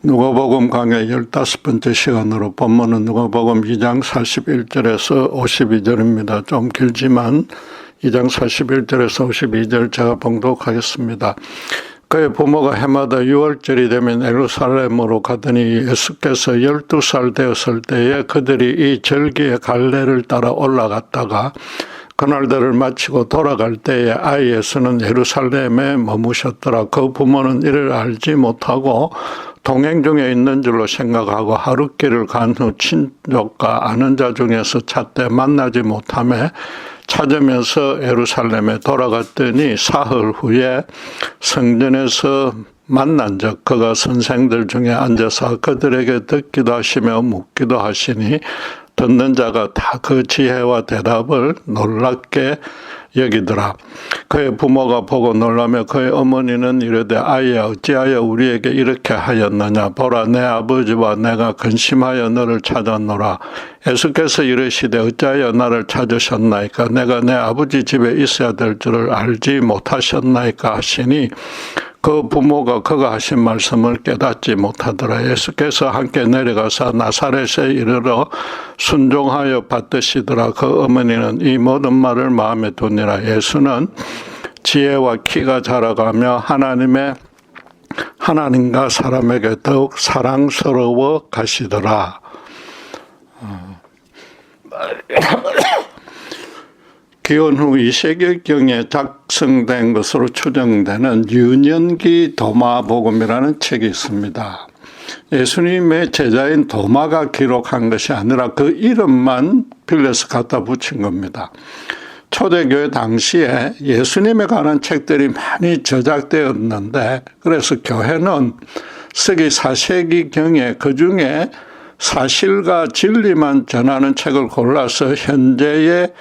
누가복음 강의 15번째 시간으로 본문은 누가복음 2장 41절에서 52절입니다. 좀 길지만 2장 41절에서 52절 제가 봉독하겠습니다. 그의 부모가 해마다 6월절이 되면 예루살렘으로 가더니 예수께서 12살 되었을 때에 그들이 이 절기의 갈래를 따라 올라갔다가 그날들을 마치고 돌아갈 때에 아이 예수는 예루살렘에 머무셨더라. 그 부모는 이를 알지 못하고 동행 중에 있는 줄로 생각하고 하룻길을 간 후 친족과 아는 자 중에서 찾되 만나지 못하며 찾으면서 예루살렘에 돌아갔더니 사흘 후에 성전에서 만난 적 그가 선생들 중에 앉아서 그들에게 듣기도 하시며 묻기도 하시니 듣는 자가 다 그 지혜와 대답을 놀랍게 여기더라. 그의 부모가 보고 놀라며 그의 어머니는 이르되 아이야 어찌하여 우리에게 이렇게 하였느냐. 보라 내 아버지와 내가 근심하여 너를 찾았노라. 예수께서 이르시되 어찌하여 나를 찾으셨나이까. 내가 내 아버지 집에 있어야 될 줄을 알지 못하셨나이까 하시니 그 부모가 그가 하신 말씀을 깨닫지 못하더라. 예수께서 함께 내려가서 나사렛에 이르러 순종하여 받드시더라. 그 어머니는 이 모든 말을 마음에 두니라. 예수는 지혜와 키가 자라가며 하나님과 사람에게 더욱 사랑스러워 가시더라. 기원 후 2세기경에 작성된 것으로 추정되는 유년기 도마복음이라는 책이 있습니다. 예수님의 제자인 도마가 기록한 것이 아니라 그 이름만 빌려서 갖다 붙인 겁니다. 초대교회 당시에 예수님에 관한 책들이 많이 저작되었는데 그래서 교회는 서기 4세기경에 그중에 사실과 진리만 전하는 책을 골라서 현재의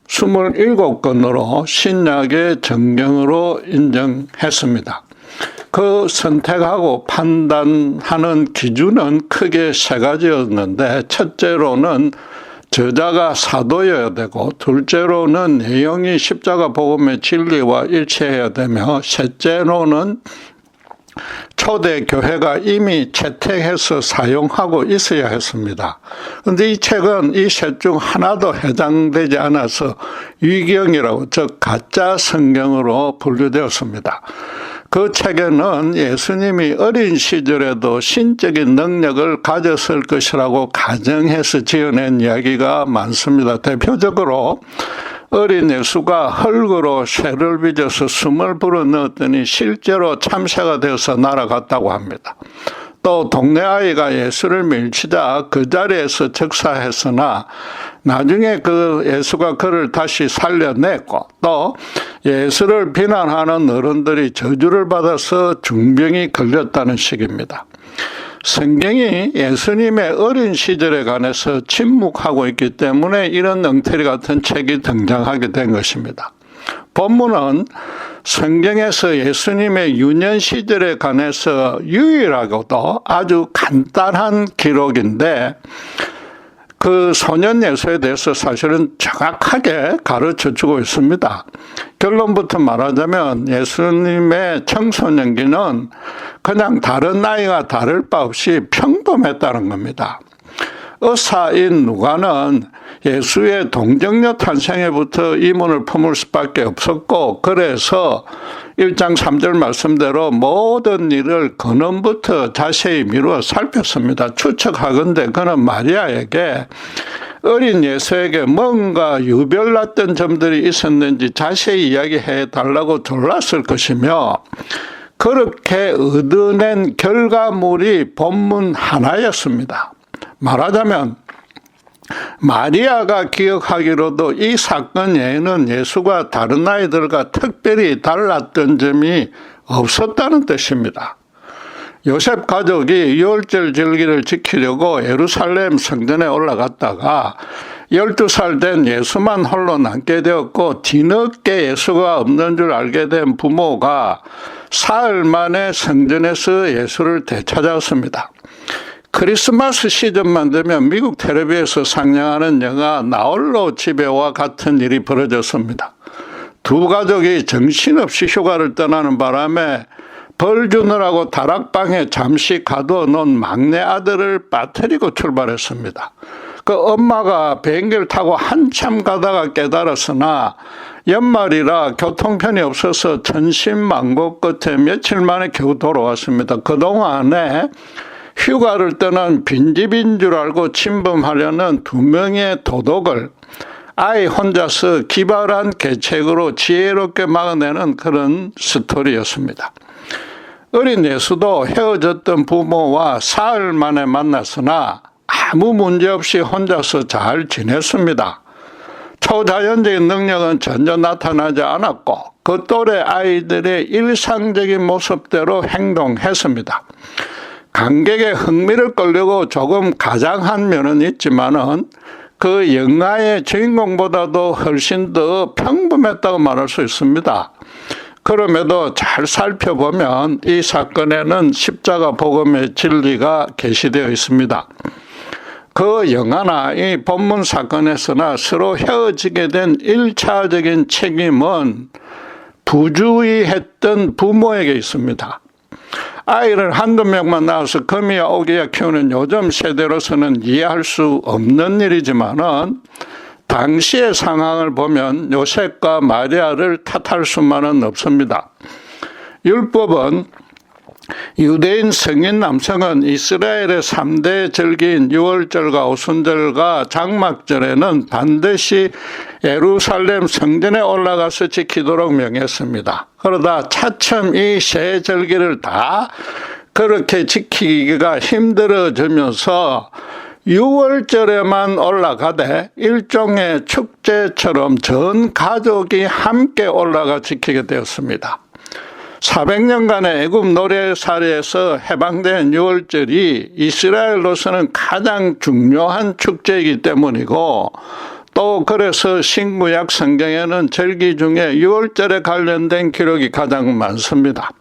27권으로 신약의 정경으로 인정했습니다. 그 선택하고 판단하는 기준은 크게 세 가지였는데 첫째로는 저자가 사도여야 되고 둘째로는 내용이 십자가 복음의 진리와 일치해야 되며 셋째로는 초대 교회가 이미 채택해서 사용하고 있어야 했습니다. 그런데 이 책은 이 셋 중 하나도 해당되지 않아서 위경이라고 즉 가짜 성경으로 분류되었습니다. 그 책에는 예수님이 어린 시절에도 신적인 능력을 가졌을 것이라고 가정해서 지어낸 이야기가 많습니다. 대표적으로 어린 예수가 흙으로 쇠를 빚어서 숨을 불어넣었더니 실제로 참새가 되어서 날아갔다고 합니다. 또 동네 아이가 예수를 밀치자 그 자리에서 즉사했으나 나중에 그 예수가 그를 다시 살려냈고 또 예수를 비난하는 어른들이 저주를 받아서 중병이 걸렸다는 식입니다. 성경이 예수님의 어린 시절에 관해서 침묵하고 있기 때문에 이런 엉터리 같은 책이 등장하게 된 것입니다. 본문은 성경에서 예수님의 유년 시절에 관해서 유일하고도 아주 간단한 기록인데 그 소년 예수에 대해서 사실은 정확하게 가르쳐주고 있습니다. 결론부터 말하자면 예수님의 청소년기는 그냥 다른 아이가 다를 바 없이 평범했다는 겁니다. 의사인 누가는 예수의 동정녀 탄생에부터 이문을 품을 수밖에 없었고 그래서 1장 3절 말씀대로 모든 일을 근원부터 자세히 미루어 살폈습니다. 추측하건대 그는 마리아에게 어린 예수에게 뭔가 유별났던 점들이 있었는지 자세히 이야기해 달라고 졸랐을 것이며 그렇게 얻어낸 결과물이 본문 하나였습니다. 말하자면 마리아가 기억하기로도 이 사건 외에는 예수가 다른 아이들과 특별히 달랐던 점이 없었다는 뜻입니다. 요셉 가족이 유월절 절기를 지키려고 예루살렘 성전에 올라갔다가 12살 된 예수만 홀로 남게 되었고 뒤늦게 예수가 없는 줄 알게 된 부모가 사흘 만에 성전에서 예수를 되찾았습니다. 크리스마스 시즌만 되면 미국 텔레비에서 상영하는 영화 나홀로 집에와 같은 일이 벌어졌습니다. 두 가족이 정신없이 휴가를 떠나는 바람에 벌 주느라고 다락방에 잠시 가둬놓은 막내 아들을 빠뜨리고 출발했습니다. 그 엄마가 비행기를 타고 한참 가다가 깨달았으나 연말이라 교통편이 없어서 천신만고 끝에 며칠 만에 겨우 돌아왔습니다. 그동안에 휴가를 떠난 빈집인 줄 알고 침범하려는 2명의 도둑을 아이 혼자서 기발한 계책으로 지혜롭게 막아내는 그런 스토리였습니다. 어린 예수도 헤어졌던 부모와 사흘 만에 만났으나 아무 문제 없이 혼자서 잘 지냈습니다. 초자연적인 능력은 전혀 나타나지 않았고 그 또래 아이들의 일상적인 모습대로 행동했습니다. 관객의 흥미를 끌려고 조금 가장한 면은 있지만은 그 영화의 주인공보다도 훨씬 더 평범했다고 말할 수 있습니다. 그럼에도 잘 살펴보면 이 사건에는 십자가 복음의 진리가 게시되어 있습니다. 그 영화나 이 본문 사건에서나 서로 헤어지게 된 1차적인 책임은 부주의했던 부모에게 있습니다. 아이를 한두 명만 낳아서 금이야 오기야 키우는 요즘 세대로서는 이해할 수 없는 일이지만은 당시의 상황을 보면 요셉과 마리아를 탓할 수만은 없습니다. 율법은 유대인 성인 남성은 이스라엘의 3대 절기인 유월절과 오순절과 장막절에는 반드시 예루살렘 성전에 올라가서 지키도록 명했습니다. 그러다 차츰 이 세 절기를 다 그렇게 지키기가 힘들어지면서 6월절에만 올라가되 일종의 축제처럼 전 가족이 함께 올라가 지키게 되었습니다. 400년간의 애굽 노래살이에서 해방된 6월절이 이스라엘로서는 가장 중요한 축제이기 때문이고 또 그래서 신구약 성경에는 절기 중에 6월절에 관련된 기록이 가장 많습니다.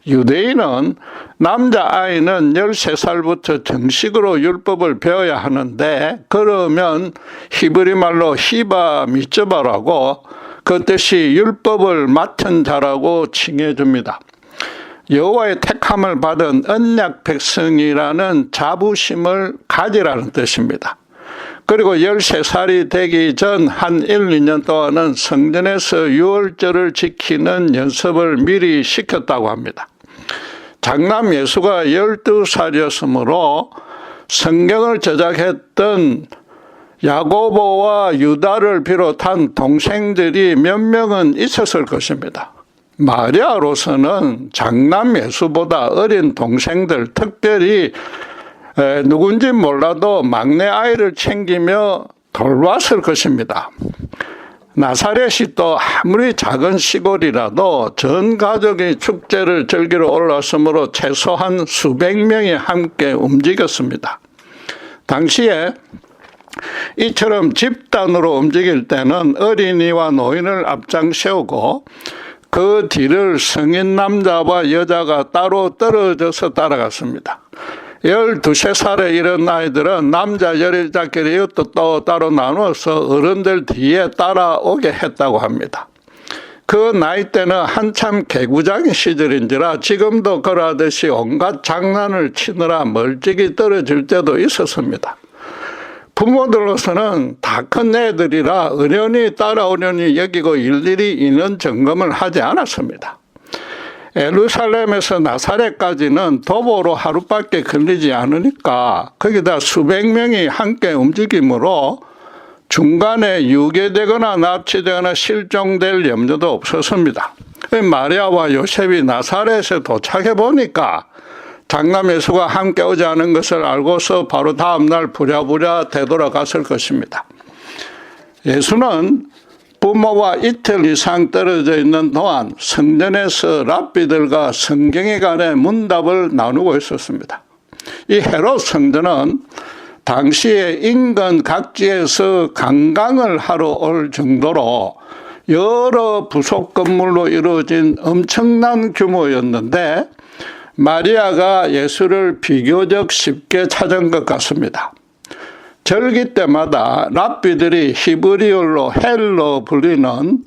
유대인은 남자아이는 13살부터 정식으로 율법을 배워야 하는데 그러면 히브리 말로 히바 미츠바라고 그 뜻이 율법을 맡은 자라고 칭해줍니다. 여호와의 택함을 받은 언약 백성이라는 자부심을 가지라는 뜻입니다. 그리고 13살이 되기 전 한 1, 2년 동안은 성전에서 유월절을 지키는 연습을 미리 시켰다고 합니다. 장남 예수가 12살이었으므로 성경을 제작했던 야고보와 유다를 비롯한 동생들이 몇 명은 있었을 것입니다. 마리아로서는 장남 예수보다 어린 동생들, 특별히 누군지 몰라도 막내 아이를 챙기며 돌봤을 것입니다. 나사렛이 또 아무리 작은 시골이라도 전 가족이 축제를 즐기러 올랐으므로 최소한 수백 명이 함께 움직였습니다. 당시에 이처럼 집단으로 움직일 때는 어린이와 노인을 앞장 세우고 그 뒤를 성인 남자와 여자가 따로 떨어져서 따라갔습니다. 12~13살의 이런 아이들은 남자 여자끼리 또 따로 나누어서 어른들 뒤에 따라오게 했다고 합니다. 그 나이 때는 한참 개구장의 시절인지라 지금도 그러하듯이 온갖 장난을 치느라 멀찍이 떨어질 때도 있었습니다. 부모들로서는 다 큰 애들이라 어련히 따라오려니 여기고 일일이 인원 점검을 하지 않았습니다. 예루살렘에서 나사렛까지는 도보로 하루밖에 걸리지 않으니까 거기다 수백 명이 함께 움직이므로 중간에 유괴되거나 납치되거나 실종될 염려도 없었습니다. 마리아와 요셉이 나사렛에 도착해 보니까 장남 예수가 함께 오지 않은 것을 알고서 바로 다음날 부랴부랴 되돌아갔을 것입니다. 예수는 부모와 이틀 이상 떨어져 있는 동안 성전에서 랍비들과 성경에 관해 문답을 나누고 있었습니다. 이 헤롯 성전은 당시에 인근 각지에서 관광을 하러 올 정도로 여러 부속 건물로 이루어진 엄청난 규모였는데 마리아가 예수를 비교적 쉽게 찾은 것 같습니다. 절기 때마다 랍비들이 히브리어로 헬로 불리는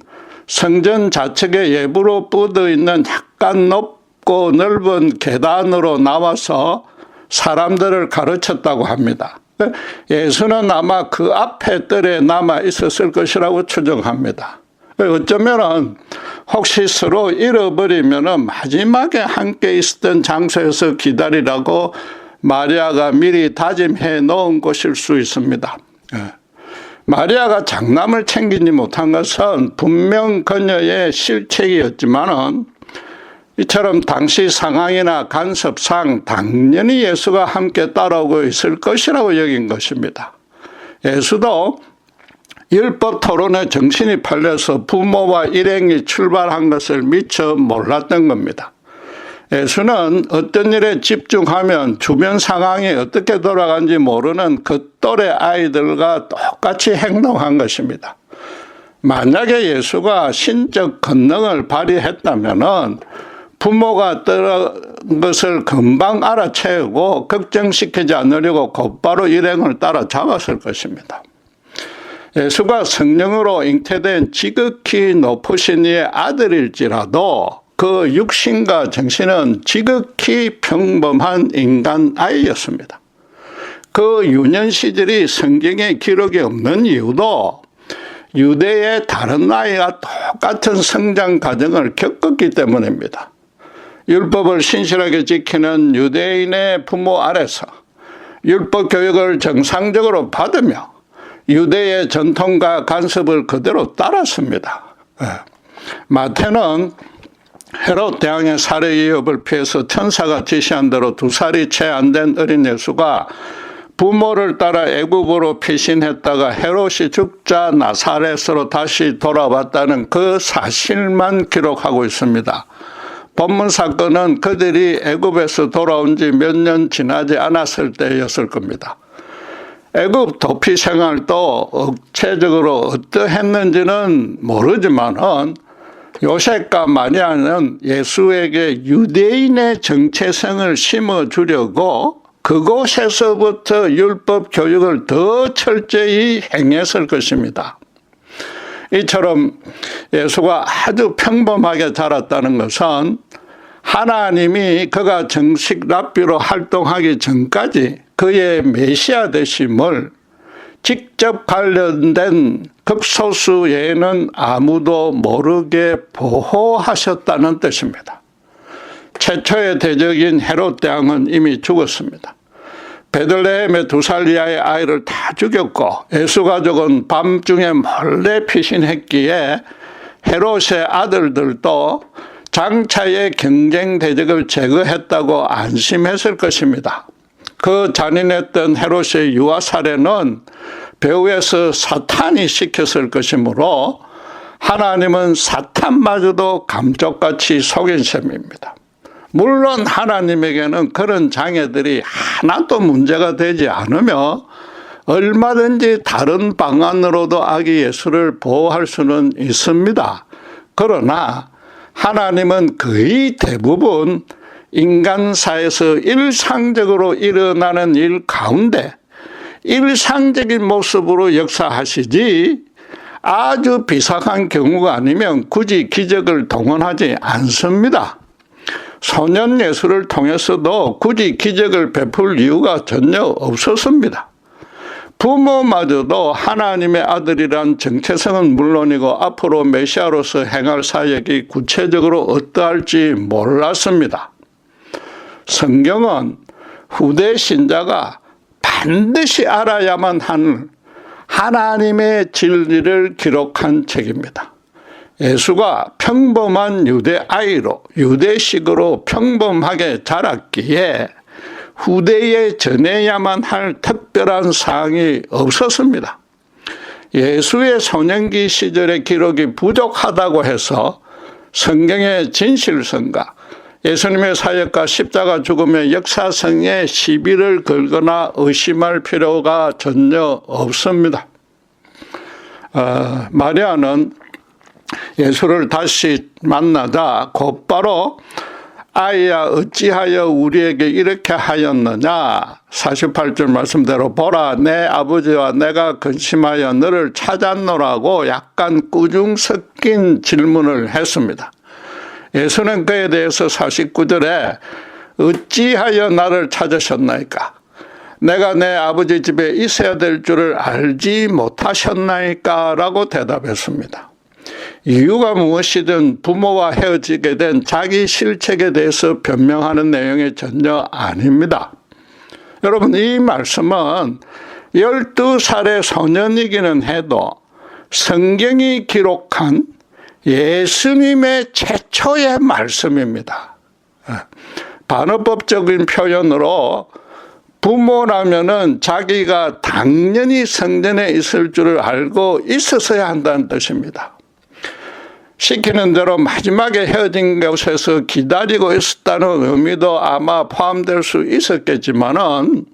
성전 좌측에 예부로 뻗어 있는 약간 높고 높고 넓은 계단으로 나와서 사람들을 가르쳤다고 합니다. 예수는 아마 그 앞에 뜰에 남아 있었을 것이라고 추정합니다. 어쩌면 혹시 서로 잃어버리면 마지막에 함께 있었던 장소에서 기다리라고 마리아가 미리 다짐해 놓은 것일 수 있습니다. 마리아가 장남을 챙기지 못한 것은 분명 그녀의 실책이었지만은 이처럼 당시 상황이나 간섭상 당연히 예수가 함께 따라오고 있을 것이라고 여긴 것입니다. 예수도 율법 토론에 정신이 팔려서 부모와 일행이 출발한 것을 미처 몰랐던 겁니다. 예수는 어떤 일에 집중하면 주변 상황이 어떻게 돌아가는지 모르는 그 또래 아이들과 똑같이 행동한 것입니다. 만약에 예수가 신적 권능을 발휘했다면 부모가 떠난 것을 금방 알아채고 걱정시키지 않으려고 곧바로 일행을 따라잡았을 것입니다. 예수가 성령으로 잉태된 지극히 높으신 이의 아들일지라도 그 육신과 정신은 지극히 평범한 인간 아이였습니다. 그 유년 시절이 성경에 기록이 없는 이유도 유대의 다른 아이와 똑같은 성장 과정을 겪었기 때문입니다. 율법을 신실하게 지키는 유대인의 부모 아래서 율법 교육을 정상적으로 받으며 유대의 전통과 간섭을 그대로 따랐습니다. 마태는 헤롯 대왕의 살해 위협을 피해서 천사가 지시한 대로 2살이 채 안 된 어린 예수가 부모를 따라 애굽으로 피신했다가 헤롯이 죽자 나사렛으로 다시 돌아왔다는 그 사실만 기록하고 있습니다. 본문 사건은 그들이 애굽에서 돌아온 지 몇 년 지나지 않았을 때였을 겁니다. 애굽 도피 생활도 억체적으로 어떠했는지는 모르지만은 요셉과 마리아는 예수에게 유대인의 정체성을 심어주려고 그곳에서부터 율법 교육을 더 철저히 행했을 것입니다. 이처럼 예수가 아주 평범하게 자랐다는 것은 하나님이 그가 정식 랍비로 활동하기 전까지 그의 메시아 되심을 직접 관련된 극소수 외에는 아무도 모르게 보호하셨다는 뜻입니다. 최초의 대적인 헤롯 대왕은 이미 죽었습니다. 베들레헴의 2살 이하의 아이를 다 죽였고 예수 가족은 밤중에 몰래 피신했기에 헤롯의 아들들도 장차의 경쟁 대적을 제거했다고 안심했을 것입니다. 그 잔인했던 헤롯의 유아 살해는 배후에서 사탄이 시켰을 것이므로 하나님은 사탄마저도 감쪽같이 속인 셈입니다. 물론 하나님에게는 그런 장애들이 하나도 문제가 되지 않으며 얼마든지 다른 방안으로도 아기 예수를 보호할 수는 있습니다. 그러나 하나님은 거의 대부분 인간사에서 일상적으로 일어나는 일 가운데 일상적인 모습으로 역사하시지 아주 비상한 경우가 아니면 굳이 기적을 동원하지 않습니다. 소년 예수를 통해서도 굳이 기적을 베풀 이유가 전혀 없었습니다. 부모마저도 하나님의 아들이란 정체성은 물론이고 앞으로 메시아로서 행할 사역이 구체적으로 어떠할지 몰랐습니다. 성경은 후대 신자가 반드시 알아야만 하는 하나님의 진리를 기록한 책입니다. 예수가 평범한 유대 아이로 유대식으로 평범하게 자랐기에 후대에 전해야만 할 특별한 사항이 없었습니다. 예수의 소년기 시절의 기록이 부족하다고 해서 성경의 진실성과 예수님의 사역과 십자가 죽음의 역사성에 시비를 걸거나 의심할 필요가 전혀 없습니다. 마리아는 예수를 다시 만나자 곧바로 아이야 어찌하여 우리에게 이렇게 하였느냐 48절 말씀대로 보라 내 아버지와 내가 근심하여 너를 찾았노라고 약간 꾸중 섞인 질문을 했습니다. 예수는 그에 대해서 49절에 어찌하여 나를 찾으셨나이까? 내가 내 아버지 집에 있어야 될 줄을 알지 못하셨나이까? 라고 대답했습니다. 이유가 무엇이든 부모와 헤어지게 된 자기 실책에 대해서 변명하는 내용이 전혀 아닙니다. 여러분, 이 말씀은 12살의 소년이기는 해도 성경이 기록한 예수님의 최초의 말씀입니다. 반어법적인 표현으로 부모라면은 자기가 당연히 성전에 있을 줄을 알고 있었어야 한다는 뜻입니다. 시키는 대로 마지막에 헤어진 곳에서 기다리고 있었다는 의미도 아마 포함될 수 있었겠지만은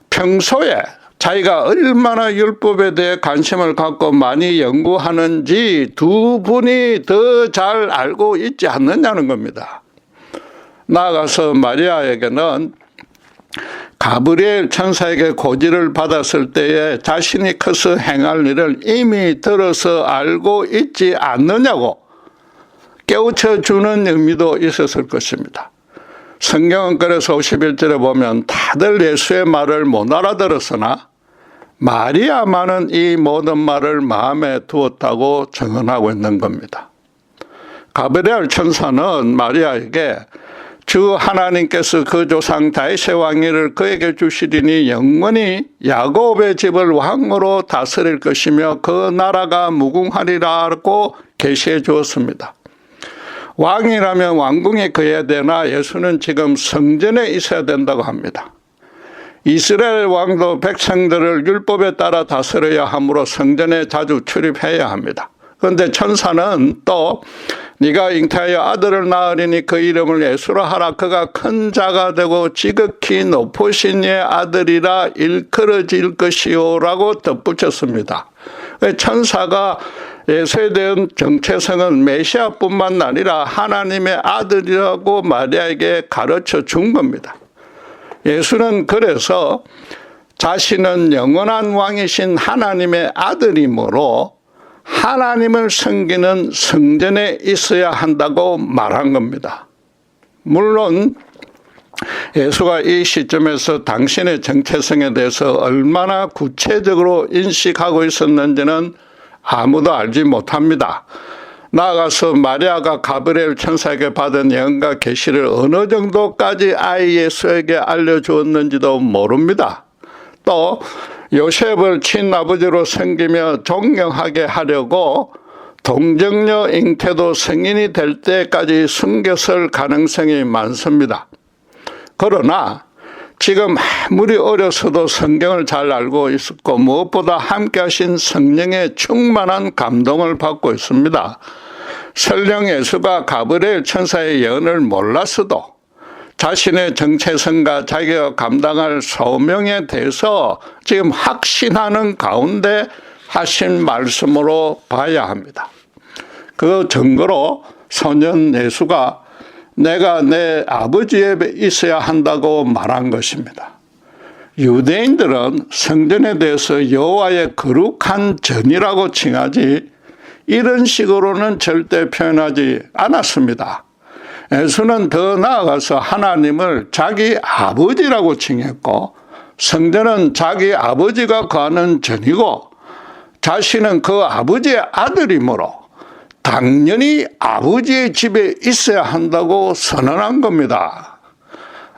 평소에 자기가 얼마나 율법에 대해 관심을 갖고 많이 연구하는지 두 분이 더 잘 알고 있지 않느냐는 겁니다. 나아가서 마리아에게는 가브리엘 천사에게 고지를 받았을 때에 자신이 커서 행할 일을 이미 들어서 알고 있지 않느냐고 깨우쳐 주는 의미도 있었을 것입니다. 성경은 그래서 51절에 보면 다들 예수의 말을 못 알아들었으나 마리아만은 이 모든 말을 마음에 두었다고 증언하고 있는 겁니다. 가브리엘 천사는 마리아에게 주 하나님께서 그 조상 다윗의 왕위를 그에게 주시리니 영원히 야곱의 집을 왕으로 다스릴 것이며 그 나라가 무궁하리라고 계시해 주었습니다. 왕이라면 왕궁에 거해야 되나 예수는 지금 성전에 있어야 된다고 합니다. 이스라엘 왕도 백성들을 율법에 따라 다스려야 하므로 성전에 자주 출입해야 합니다. 그런데 천사는 또 네가 잉태하여 아들을 낳으리니 그 이름을 예수라 하라. 그가 큰 자가 되고 지극히 높으신 이의 아들이라 일컬어질 것이요 라고 덧붙였습니다. 천사가 예수에 대한 정체성은 메시아뿐만 아니라 하나님의 아들이라고 마리아에게 가르쳐 준 겁니다. 예수는 그래서 자신은 영원한 왕이신 하나님의 아들이므로 하나님을 섬기는 성전에 있어야 한다고 말한 겁니다. 물론 예수가 이 시점에서 당신의 정체성에 대해서 얼마나 구체적으로 인식하고 있었는지는 아무도 알지 못합니다. 나아가서 마리아가 가브리엘 천사에게 받은 예언과 계시를 어느 정도까지 아이 예수에게 알려주었는지도 모릅니다. 또 요셉을 친아버지로 섬기며 존경하게 하려고 동정녀 잉태도 성인이 될 때까지 숨겼을 가능성이 많습니다. 그러나 지금 아무리 어려서도 성경을 잘 알고 있었고 무엇보다 함께 하신 성령의 충만한 감동을 받고 있습니다. 설령 예수가 가브리엘 천사의 예언을 몰랐어도 자신의 정체성과 자기가 감당할 소명에 대해서 지금 확신하는 가운데 하신 말씀으로 봐야 합니다. 그 증거로 소년 예수가 내가 내 아버지에 있어야 한다고 말한 것입니다. 유대인들은 성전에 대해서 여호와의 거룩한 전이라고 칭하지 이런 식으로는 절대 표현하지 않았습니다. 예수는 더 나아가서 하나님을 자기 아버지라고 칭했고 성전은 자기 아버지가 거하는 전이고 자신은 그 아버지의 아들이므로 당연히 아버지의 집에 있어야 한다고 선언한 겁니다.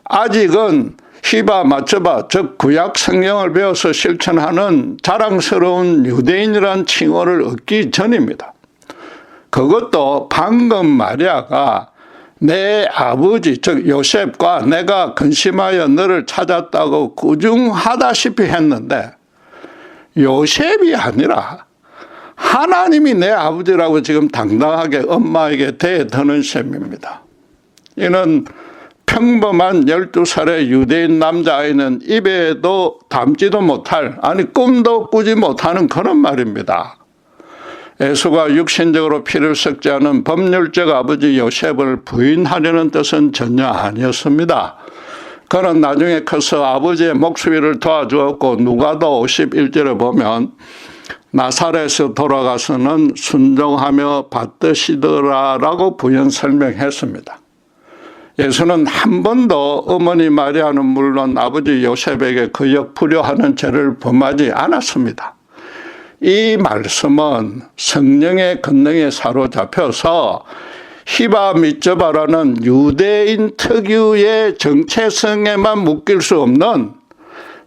아직은 히바 마츠바 즉 구약 성경을 배워서 실천하는 자랑스러운 유대인이란 칭호를 얻기 전입니다. 그것도 방금 마리아가 내 아버지 즉 요셉과 내가 근심하여 너를 찾았다고 구중하다시피 했는데 요셉이 아니라 하나님이 내 아버지라고 지금 당당하게 엄마에게 대드는 셈입니다. 이는 평범한 12살의 유대인 남자아이는 입에도 담지도 못할 아니 꿈도 꾸지 못하는 그런 말입니다. 예수가 육신적으로 피를 섞지 않은 법률적 아버지 요셉을 부인하려는 뜻은 전혀 아니었습니다. 그는 나중에 커서 아버지의 목수일을 도와주었고 누가도 51절에 보면 나사렛에서 돌아가서는 순종하며 받드시더라라고 부연 설명했습니다. 예수는 한 번도 어머니 마리아는 물론 아버지 요셉에게 거역 불효하는 죄를 범하지 않았습니다. 이 말씀은 성령의 권능에 사로잡혀서 히바 미tz바라는 유대인 특유의 정체성에만 묶일 수 없는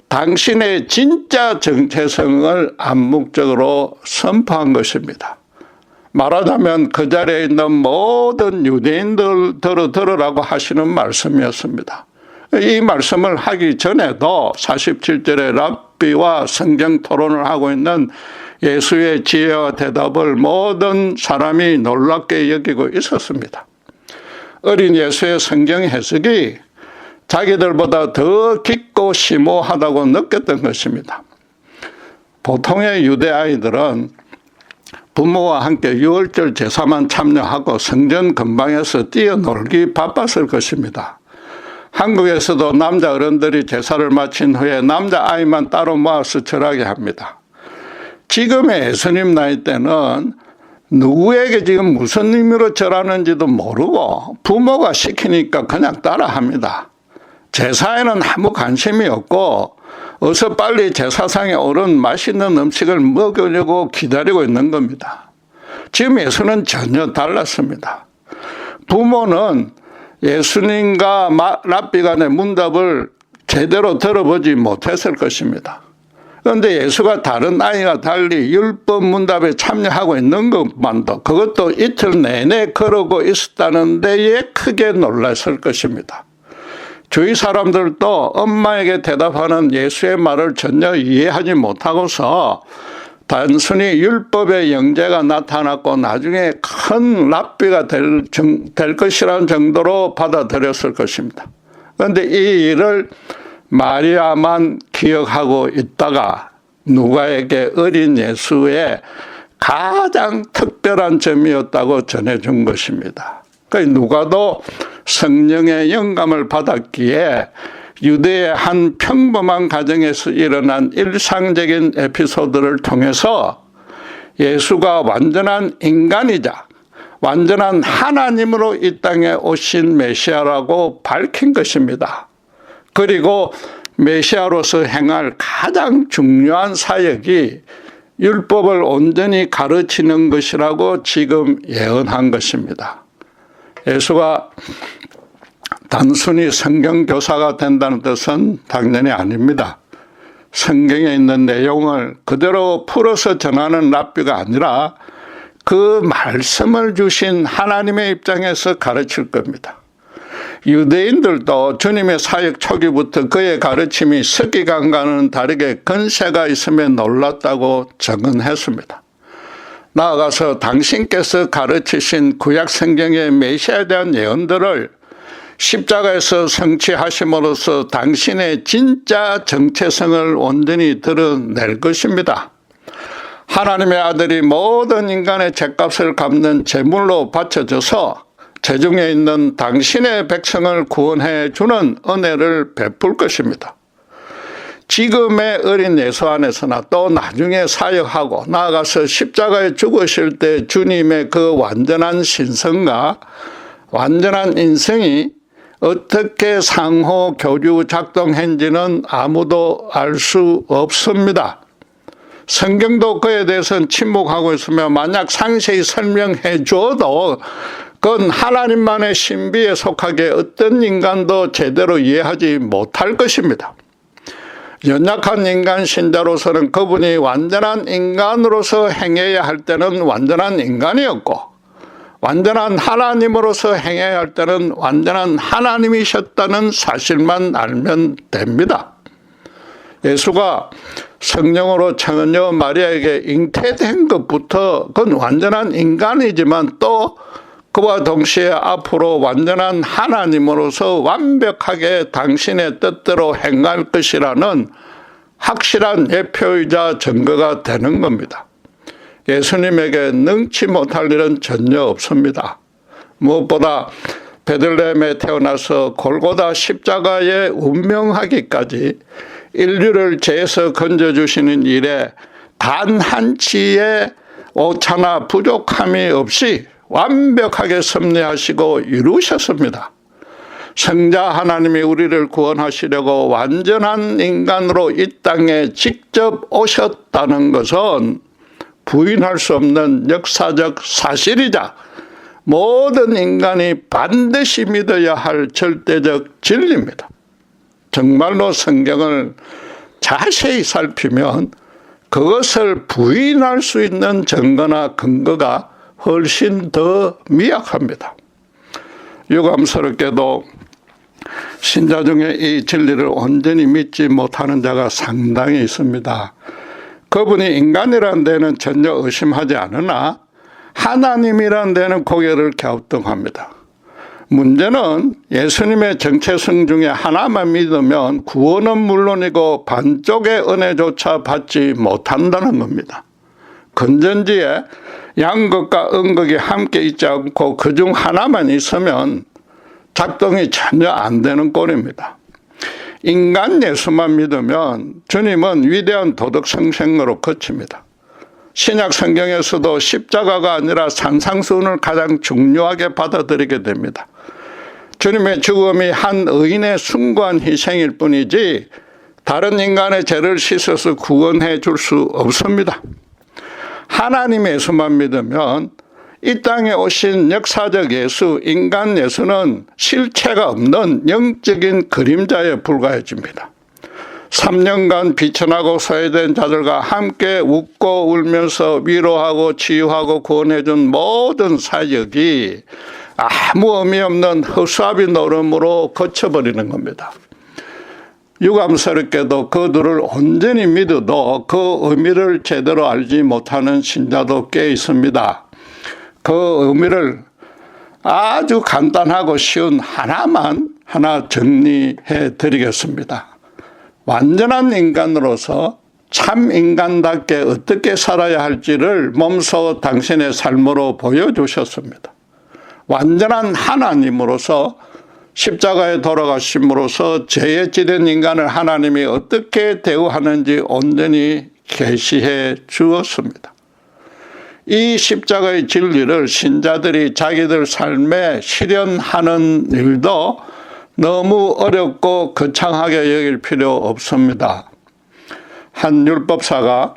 당신의 진짜 정체성을 암묵적으로 선포한 것입니다. 말하자면 그 자리에 있는 모든 유대인들 들으라고 하시는 말씀이었습니다. 이 말씀을 하기 전에도 47절에 랍비와 성경 토론을 하고 있는 예수의 지혜와 대답을 모든 사람이 놀랍게 여기고 있었습니다. 어린 예수의 성경 해석이 자기들보다 더 깊고 심오하다고 느꼈던 것입니다. 보통의 유대 아이들은 부모와 함께 유월절 제사만 참여하고 성전 근방에서 뛰어놀기 바빴을 것입니다. 한국에서도 남자 어른들이 제사를 마친 후에 남자아이만 따로 모아서 절하게 합니다. 지금의 예수님 나이 때는 누구에게 지금 무슨 의미로 절하는지도 모르고 부모가 시키니까 그냥 따라합니다. 제사에는 아무 관심이 없고 어서 빨리 제사상에 오른 맛있는 음식을 먹으려고 기다리고 있는 겁니다. 지금 예수는 전혀 달랐습니다. 부모는 예수님과 랍비 간의 문답을 제대로 들어보지 못했을 것입니다. 그런데 예수가 다른 아이와 달리 율법 문답에 참여하고 있는 것만도 그것도 이틀 내내 그러고 있었다는 데에 크게 놀랐을 것입니다. 주위 사람들도 엄마에게 대답하는 예수의 말을 전혀 이해하지 못하고서 단순히 율법의 영재가 나타났고 나중에 큰 랍비가 될 것이라는 정도로 받아들였을 것입니다. 그런데 이 일을 마리아만 기억하고 있다가 누가에게 어린 예수의 가장 특별한 점이었다고 전해준 것입니다. 그러니까 누가도 성령의 영감을 받았기에 유대의 한 평범한 가정에서 일어난 일상적인 에피소드를 통해서 예수가 완전한 인간이자 완전한 하나님으로 이 땅에 오신 메시아라고 밝힌 것입니다. 그리고 메시아로서 행할 가장 중요한 사역이 율법을 온전히 가르치는 것이라고 지금 예언한 것입니다. 예수가 단순히 성경교사가 된다는 뜻은 당연히 아닙니다. 성경에 있는 내용을 그대로 풀어서 전하는 랍비가 아니라 그 말씀을 주신 하나님의 입장에서 가르칠 겁니다. 유대인들도 주님의 사역 초기부터 그의 가르침이 서기관과는 다르게 권세가 있음에 놀랐다고 증언했습니다. 나아가서 당신께서 가르치신 구약 성경의 메시아에 대한 예언들을 십자가에서 성취하심으로써 당신의 진짜 정체성을 온전히 드러낼 것입니다. 하나님의 아들이 모든 인간의 죄값을 갚는 제물로 바쳐져서 제중에 있는 당신의 백성을 구원해 주는 은혜를 베풀 것입니다. 지금의 어린 예수 안에서나 또 나중에 사역하고 나아가서 십자가에 죽으실 때 주님의 그 완전한 신성과 완전한 인성이 어떻게 상호 교류 작동했는지는 아무도 알 수 없습니다. 성경도 그에 대해서는 침묵하고 있으며 만약 상세히 설명해 줘도 그건 하나님만의 신비에 속하게 어떤 인간도 제대로 이해하지 못할 것입니다. 연약한 인간 신자로서는 그분이 완전한 인간으로서 행해야 할 때는 완전한 인간이었고 완전한 하나님으로서 행해야 할 때는 완전한 하나님이셨다는 사실만 알면 됩니다. 예수가 성령으로 처녀 마리아에게 잉태된 것부터 그건 완전한 인간이지만 또 그와 동시에 앞으로 완전한 하나님으로서 완벽하게 당신의 뜻대로 행할 것이라는 확실한 예표이자 증거가 되는 겁니다. 예수님에게 능치 못할 일은 전혀 없습니다. 무엇보다 베들레헴에 태어나서 골고다 십자가에 운명하기까지 인류를 죄에서 건져주시는 일에 단 한치의 오차나 부족함이 없이 완벽하게 섭리하시고 이루셨습니다. 성자 하나님이 우리를 구원하시려고 완전한 인간으로 이 땅에 직접 오셨다는 것은 부인할 수 없는 역사적 사실이자 모든 인간이 반드시 믿어야 할 절대적 진리입니다. 정말로 성경을 자세히 살피면 그것을 부인할 수 있는 증거나 근거가 훨씬 더 미약합니다. 유감스럽게도 신자 중에 이 진리를 온전히 믿지 못하는 자가 상당히 있습니다. 그분이 인간이라는 데는 전혀 의심하지 않으나 하나님이라는 데는 고개를 갸우뚱합니다. 문제는 예수님의 정체성 중에 하나만 믿으면 구원은 물론이고 반쪽의 은혜조차 받지 못한다는 겁니다. 건전지에 양극과 음극이 함께 있지 않고 그중 하나만 있으면 작동이 전혀 안 되는 꼴입니다. 인간 예수만 믿으면 주님은 위대한 도덕 성생으로 그칩니다. 신약 성경에서도 십자가가 아니라 산상수훈을 가장 중요하게 받아들이게 됩니다. 주님의 죽음이 한 의인의 숭고한 희생일 뿐이지 다른 인간의 죄를 씻어서 구원해 줄 수 없습니다. 하나님 예수만 믿으면 이 땅에 오신 역사적 예수, 인간 예수는 실체가 없는 영적인 그림자에 불과해집니다. 3년간 비천하고 소외된 자들과 함께 웃고 울면서 위로하고 치유하고 구원해준 모든 사역이 아무 의미 없는 허수아비 노름으로 거쳐버리는 겁니다. 유감스럽게도 그들을 온전히 믿어도 그 의미를 제대로 알지 못하는 신자도 꽤 있습니다. 그 의미를 아주 간단하고 쉬운 하나 정리해 드리겠습니다. 완전한 인간으로서 참 인간답게 어떻게 살아야 할지를 몸소 당신의 삶으로 보여주셨습니다. 완전한 하나님으로서 십자가에 돌아가심으로써 죄에 찌든 인간을 하나님이 어떻게 대우하는지 온전히 계시해 주었습니다. 이 십자가의 진리를 신자들이 자기들 삶에 실현하는 일도 너무 어렵고 거창하게 여길 필요 없습니다. 한 율법사가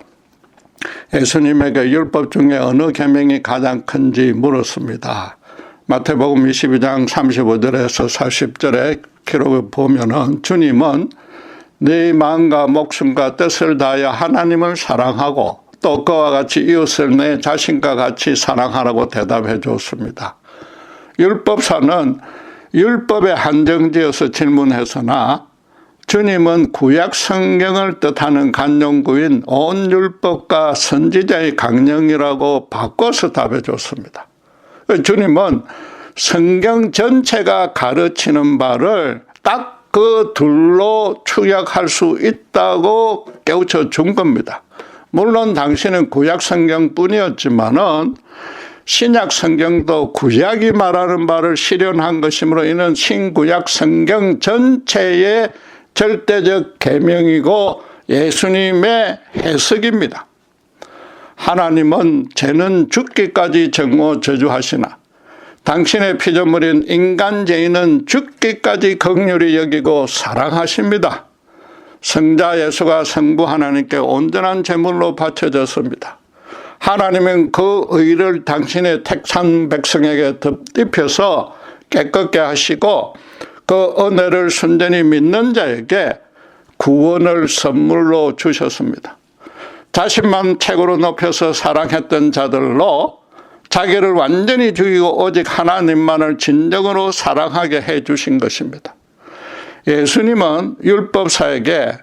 예수님에게 율법 중에 어느 계명이 가장 큰지 물었습니다. 마태복음 22장 35절에서 40절의 기록을 보면은 주님은 네 마음과 목숨과 뜻을 다하여 하나님을 사랑하고 또 그와 같이 이웃을 내 자신과 같이 사랑하라고 대답해 줬습니다. 율법사는 율법에 한정지어서 질문했으나 주님은 구약 성경을 뜻하는 간용구인 온 율법과 선지자의 강령이라고 바꿔서 답해 줬습니다. 주님은 성경 전체가 가르치는 바를 딱 그 둘로 축약할 수 있다고 깨우쳐 준 겁니다. 물론 당신은 구약 성경뿐이었지만은 신약 성경도 구약이 말하는 바를 실현한 것이므로 이는 신구약 성경 전체의 절대적 계명이고 예수님의 해석입니다. 하나님은 죄는 죽기까지 정오 저주하시나 당신의 피조물인 인간 죄인은 죽기까지 긍휼히 여기고 사랑하십니다. 성자 예수가 성부 하나님께 온전한 제물로 바쳐졌습니다. 하나님은 그 의를 당신의 택한 백성에게 덧입혀서 깨끗게 하시고 그 은혜를 순전히 믿는 자에게 구원을 선물로 주셨습니다. 자신만 최고로 높여서 사랑했던 자들로 자기를 완전히 죽이고 오직 하나님만을 진정으로 사랑하게 해주신 것입니다. 예수님은 율법사에게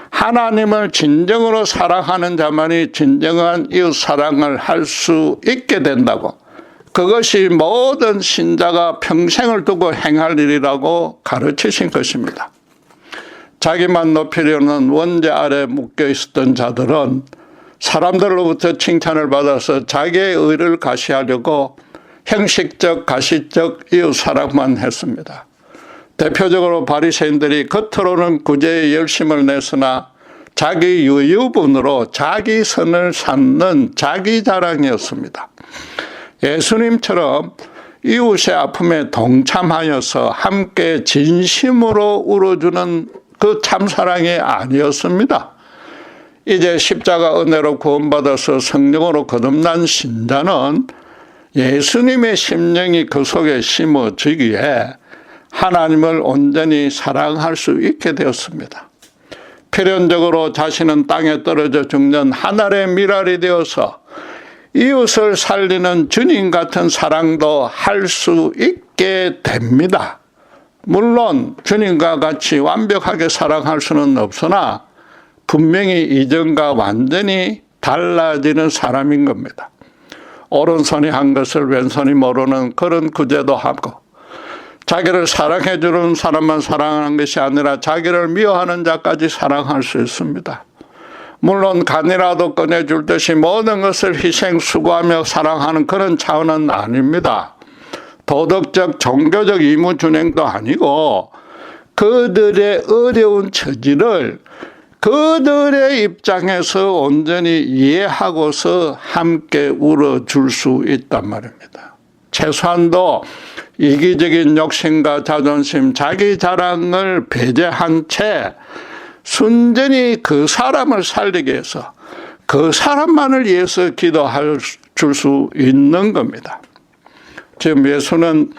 하나님을 진정으로 사랑하는 자만이 진정한 이웃 사랑을 할 수 있게 된다고, 그것이 모든 신자가 평생을 두고 행할 일이라고 가르치신 것입니다. 자기만 높이려는 원죄 아래 묶여 있었던 자들은 사람들로부터 칭찬을 받아서 자기의 의를 가시하려고 형식적 가시적 이웃 사랑만 했습니다. 대표적으로 바리새인들이 겉으로는 구제에 열심을 냈으나 자기 유유분으로 자기 선을 쌓는 자기 자랑이었습니다. 예수님처럼 이웃의 아픔에 동참하여서 함께 진심으로 울어주는 그 참사랑이 아니었습니다. 이제 십자가 은혜로 구원받아서 성령으로 거듭난 신자는 예수님의 심령이 그 속에 심어지기에 하나님을 온전히 사랑할 수 있게 되었습니다. 필연적으로 자신은 땅에 떨어져 죽는 하늘의 미랄이 되어서 이웃을 살리는 주님 같은 사랑도 할 수 있게 됩니다. 물론 주님과 같이 완벽하게 사랑할 수는 없으나 분명히 이전과 완전히 달라지는 사람인 겁니다. 오른손이 한 것을 왼손이 모르는 그런 구제도 하고, 자기를 사랑해 주는 사람만 사랑하는 것이 아니라 자기를 미워하는 자까지 사랑할 수 있습니다. 물론 간이라도 꺼내줄 듯이 모든 것을 희생 수고하며 사랑하는 그런 차원은 아닙니다. 도덕적 종교적 의무 준행도 아니고 그들의 어려운 처지를 그들의 입장에서 온전히 이해하고서 함께 울어줄 수 있단 말입니다. 최소한도 이기적인 욕심과 자존심, 자기 자랑을 배제한 채 순전히 그 사람을 살리기 위해서 그 사람만을 위해서 기도할 줄 수 있는 겁니다. 지금 예수는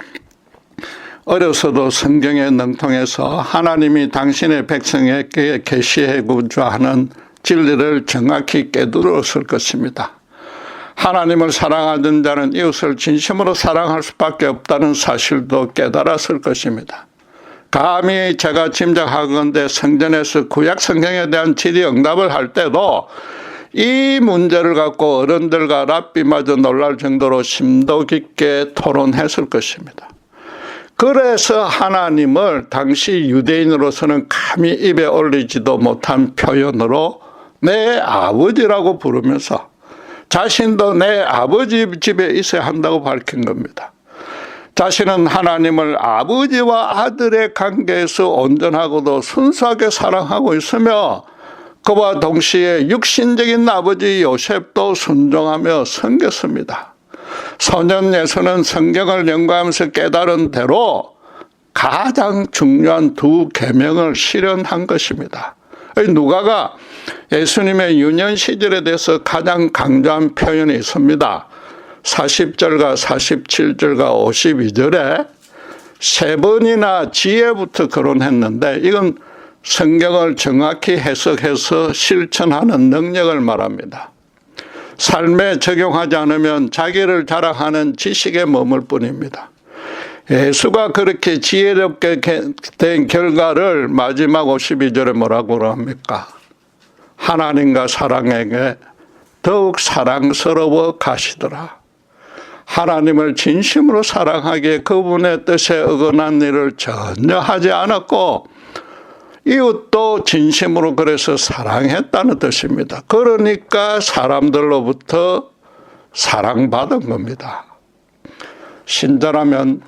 어려서도 성경에 능통해서 하나님이 당신의 백성에게 계시하고자 하는 진리를 정확히 깨달았을 것입니다. 하나님을 사랑하는 자는 이웃을 진심으로 사랑할 수밖에 없다는 사실도 깨달았을 것입니다. 감히 제가 짐작하건대 성전에서 구약 성경에 대한 질의응답을 할 때도 이 문제를 갖고 어른들과 랍비마저 놀랄 정도로 심도 깊게 토론했을 것입니다. 그래서 하나님을 당시 유대인으로서는 감히 입에 올리지도 못한 표현으로 내 아버지라고 부르면서 자신도 내 아버지 집에 있어야 한다고 밝힌 겁니다. 자신은 하나님을 아버지와 아들의 관계에서 온전하고도 순수하게 사랑하고 있으며 그와 동시에 육신적인 아버지 요셉도 순종하며 섬겼습니다. 소년 예수는 성경을 연구하면서 깨달은 대로 가장 중요한 두 계명을 실현한 것입니다. 누가가 예수님의 유년 시절에 대해서 가장 강조한 표현이 있습니다. 40절과 47절과 52절에 세 번이나 지혜부터 거론했는데 이건 성경을 정확히 해석해서 실천하는 능력을 말합니다. 삶에 적용하지 않으면 자기를 자랑하는 지식에 머물 뿐입니다. 예수가 그렇게 지혜롭게 된 결과를 마지막 52절에 뭐라고 합니까? 하나님과 사랑에게 더욱 사랑스러워 가시더라. 하나님을 진심으로 사랑하기에 그분의 뜻에 어긋난 일을 전혀 하지 않았고 이웃도 진심으로 그래서 사랑했다는 뜻입니다. 그러니까 사람들로부터 사랑받은 겁니다. 신자라면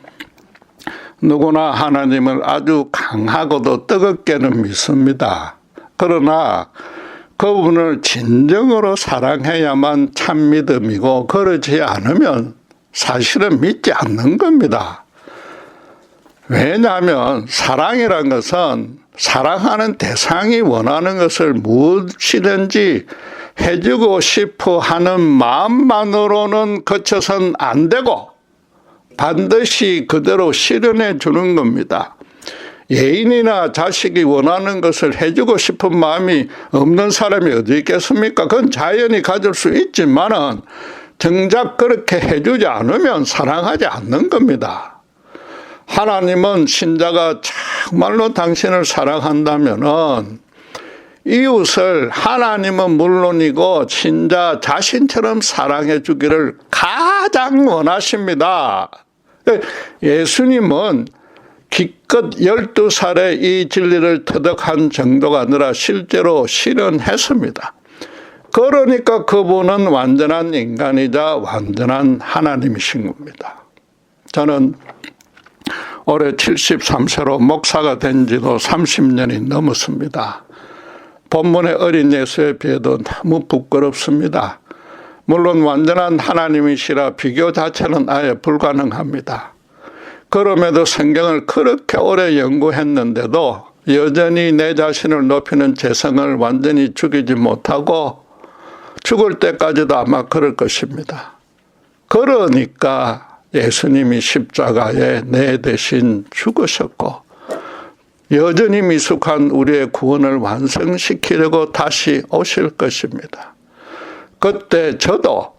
누구나 하나님을 아주 강하고도 뜨겁게는 믿습니다. 그러나 그분을 진정으로 사랑해야만 참 믿음이고 그러지 않으면 사실은 믿지 않는 겁니다. 왜냐하면 사랑이란 것은 사랑하는 대상이 원하는 것을 무엇이든지 해주고 싶어 하는 마음만으로는 거쳐선 안 되고 반드시 그대로 실현해 주는 겁니다. 예인이나 자식이 원하는 것을 해주고 싶은 마음이 없는 사람이 어디 있겠습니까? 그건 자연히 가질 수 있지만은 정작 그렇게 해주지 않으면 사랑하지 않는 겁니다. 하나님은 신자가 정말로 당신을 사랑한다면은 이웃을 하나님은 물론이고 신자 자신처럼 사랑해 주기를 가장 원하십니다. 예수님은 기껏 12살에 이 진리를 터득한 정도가 아니라 실제로 실현했습니다. 그러니까 그분은 완전한 인간이자 완전한 하나님이신 겁니다. 저는 올해 73세로 목사가 된 지도 30년이 넘었습니다. 본문의 어린 예수에 비해도 너무 부끄럽습니다. 물론 완전한 하나님이시라 비교 자체는 아예 불가능합니다. 그럼에도 성경을 그렇게 오래 연구했는데도 여전히 내 자신을 높이는 재성을 완전히 죽이지 못하고 죽을 때까지도 아마 그럴 것입니다. 그러니까 예수님이 십자가에 내 대신 죽으셨고 여전히 미숙한 우리의 구원을 완성시키려고 다시 오실 것입니다. 그때 저도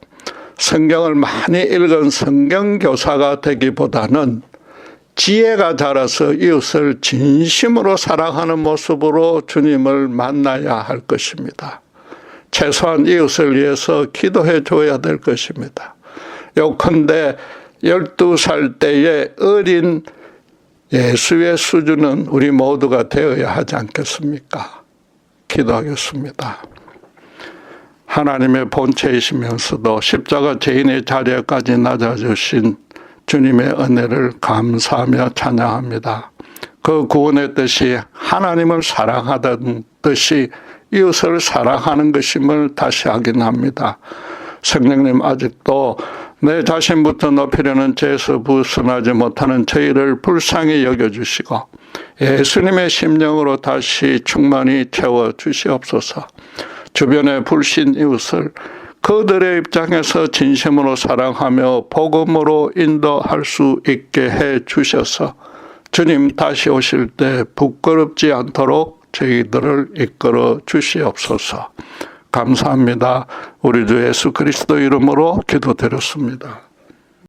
성경을 많이 읽은 성경교사가 되기보다는 지혜가 자라서 이웃을 진심으로 사랑하는 모습으로 주님을 만나야 할 것입니다. 최소한 이웃을 위해서 기도해 줘야 될 것입니다. 요컨대 12살 때의 어린 예수의 수준은 우리 모두가 되어야 하지 않겠습니까? 기도하겠습니다. 하나님의 본체이시면서도 십자가 죄인의 자리에까지 낮아주신 주님의 은혜를 감사하며 찬양합니다. 그 구원의 뜻이 하나님을 사랑하던 뜻이 이웃을 사랑하는 것임을 다시 확인합니다. 성령님, 아직도 내 자신부터 높이려는 죄에서 벗어나지 못하는 저희를 불쌍히 여겨주시고 예수님의 심령으로 다시 충만히 채워주시옵소서. 주변의 불신 이웃을 그들의 입장에서 진심으로 사랑하며 복음으로 인도할 수 있게 해 주셔서 주님 다시 오실 때 부끄럽지 않도록 저희들을 이끌어 주시옵소서. 감사합니다. 우리 주 예수 그리스도 이름으로 기도드렸습니다.